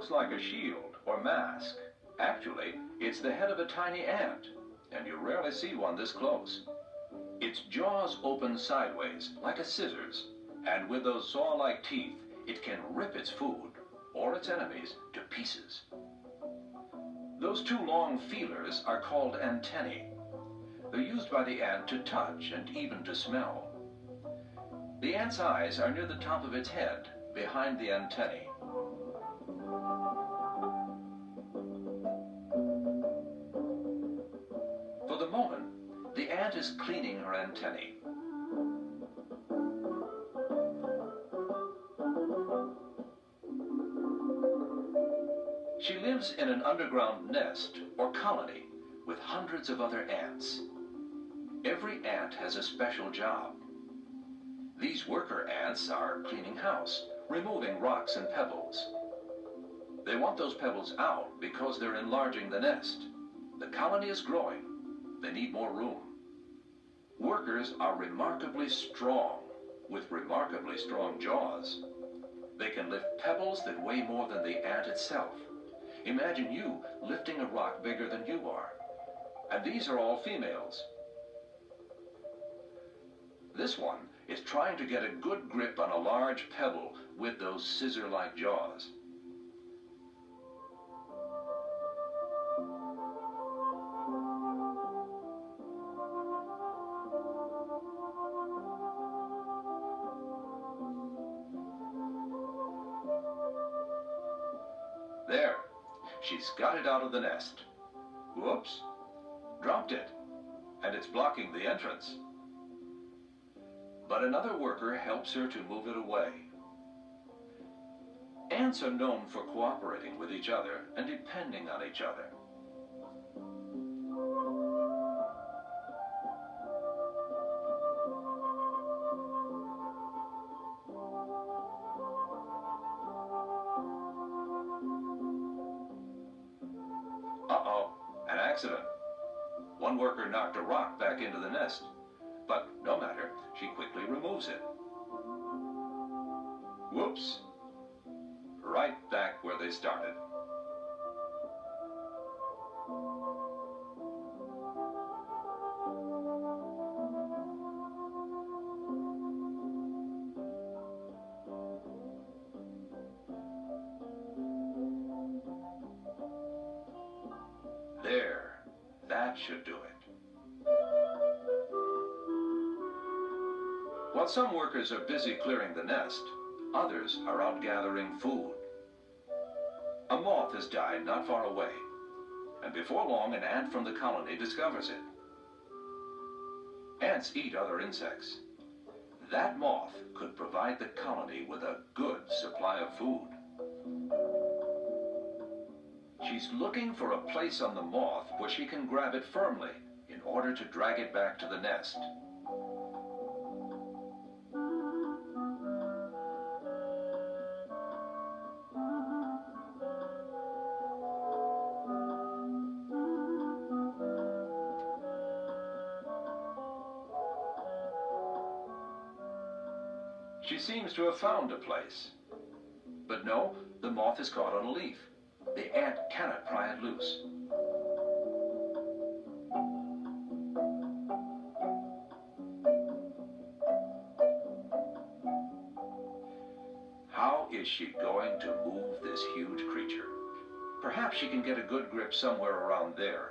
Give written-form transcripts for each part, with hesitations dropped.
looks like a shield or mask. Actually, it's the head of a tiny ant, and you rarely see one this close. Its jaws open sideways, like a scissors, and with those saw-like teeth, it can rip its food, or its enemies, to pieces. Those two long feelers are called antennae. They're used by the ant to touch and even to smell. The ant's eyes are near the top of its head, behind the antennae. For the moment, the ant is cleaning her antennae. She lives in an underground nest or colony with hundreds of other ants. Every ant has a special job. These worker ants are cleaning house, removing rocks and pebbles. They want those pebbles out because they're enlarging the nest. The colony is growing. They need more room. Workers are remarkably strong, with remarkably strong jaws. They can lift pebbles that weigh more than the ant itself. Imagine you lifting a rock bigger than you are. And these are all females. This one is trying to get a good grip on a large pebble with those scissor-like jaws. There, she's got it out of the nest. Whoops, dropped it, and it's blocking the entrance. But another worker helps her to move it away. Ants are known for cooperating with each other and depending on each other. Uh-oh, an accident. One worker knocked a rock back into the nest, but no matter, she quickly removes it. Whoops, right back where they started. There, that should do it. While some workers are busy clearing the nest, others are out gathering food. A moth has died not far away, and before long an ant from the colony discovers it. Ants eat other insects. That moth could provide the colony with a good supply of food. She's looking for a place on the moth where she can grab it firmly in order to drag it back to the nest. She seems to have found a place. But no, the moth is caught on a leaf. The ant cannot pry it loose. How is she going to move this huge creature? Perhaps she can get a good grip somewhere around there.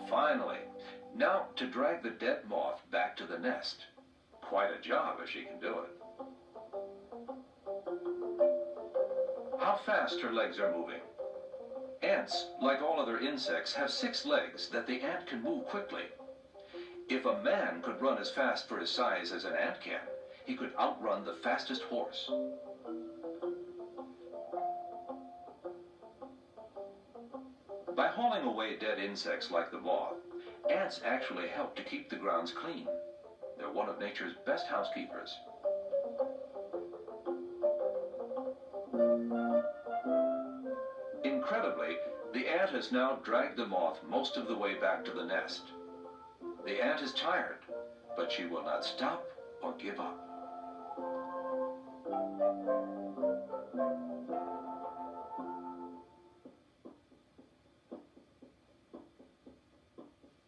Finally, now to drag the dead moth back to the nest. Quite a job if she can do it. How fast her legs are moving. Ants, like all other insects, have 6 legs that the ant can move quickly. If a man could run as fast for his size as an ant can, he could outrun the fastest horse. By hauling away dead insects like the moth, Ants actually help to keep the grounds clean. They're one of nature's best housekeepers. Incredibly, the ant has now dragged the moth most of the way back to the nest. The ant is tired, but she will not stop or give up.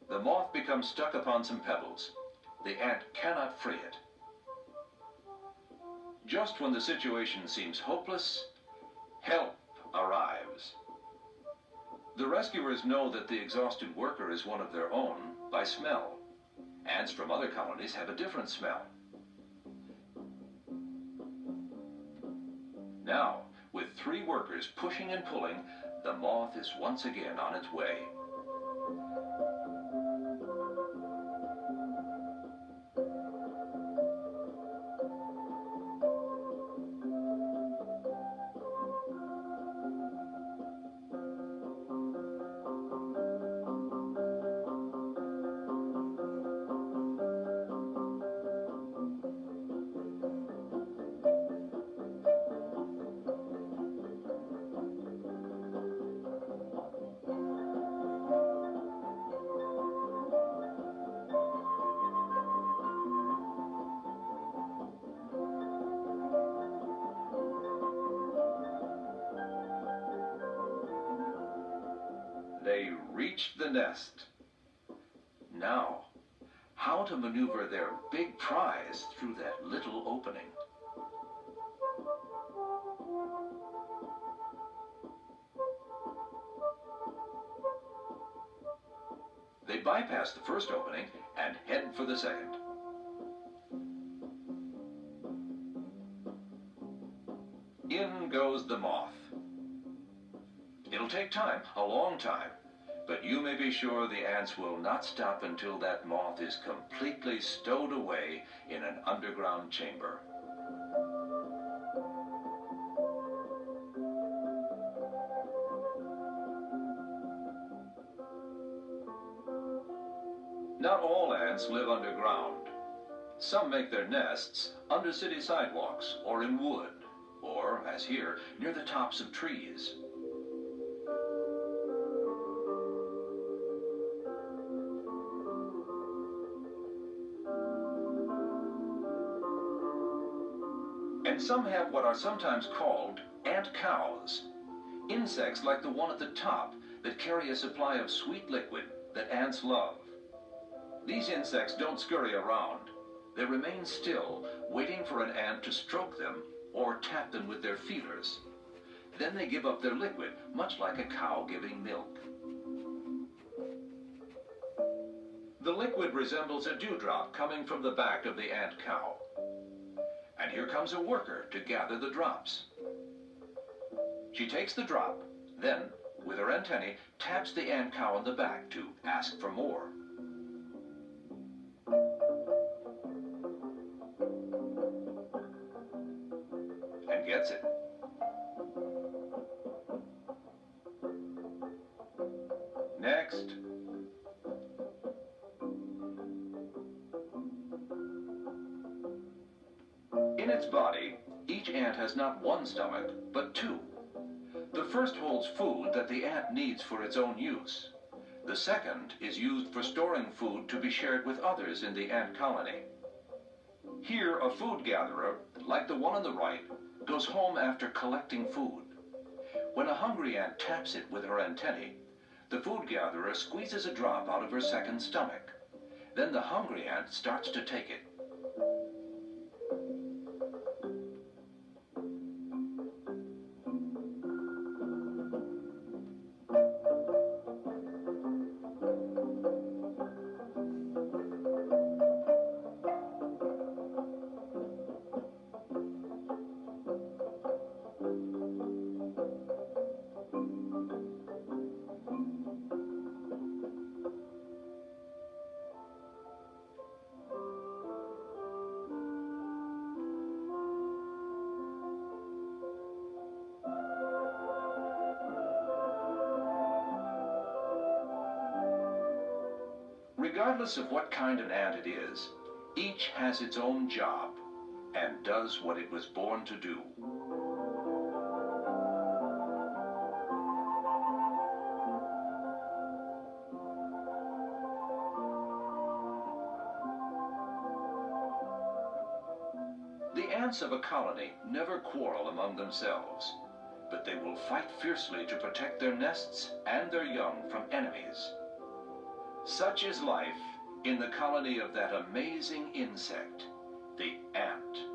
The moth becomes stuck upon some pebbles. The ant cannot free it. Just when the situation seems hopeless, help arrives. The rescuers know that the exhausted worker is one of their own by smell. Ants from other colonies have a different smell. Now, with 3 workers pushing and pulling, the moth is once again on its way. They reached the nest. Now, how to maneuver their big prize through that little opening? They bypass the first opening and head for the second. In goes the moth. It'll take time, a long time, but you may be sure the ants will not stop until that moth is completely stowed away in an underground chamber. Not all ants live underground. Some make their nests under city sidewalks or in wood, or, as here, near the tops of trees. And some have what are sometimes called ant cows, insects like the one at the top that carry a supply of sweet liquid that ants love. These insects don't scurry around. They remain still, waiting for an ant to stroke them or tap them with their feelers. Then they give up their liquid, much like a cow giving milk. The liquid resembles a dewdrop coming from the back of the ant cow. And here comes a worker to gather the drops. She takes the drop, then, with her antennae, taps the ant cow on the back to ask for more. And gets it. Next. In its body, each ant has not one stomach, but 2. The first holds food that the ant needs for its own use. The second is used for storing food to be shared with others in the ant colony. Here, a food gatherer, like the one on the right, goes home after collecting food. When a hungry ant taps it with her antennae, the food gatherer squeezes a drop out of her second stomach. Then the hungry ant starts to take it. Regardless of what kind of ant it is, each has its own job and does what it was born to do. The ants of a colony never quarrel among themselves, but they will fight fiercely to protect their nests and their young from enemies. Such is life in the colony of that amazing insect, the ant.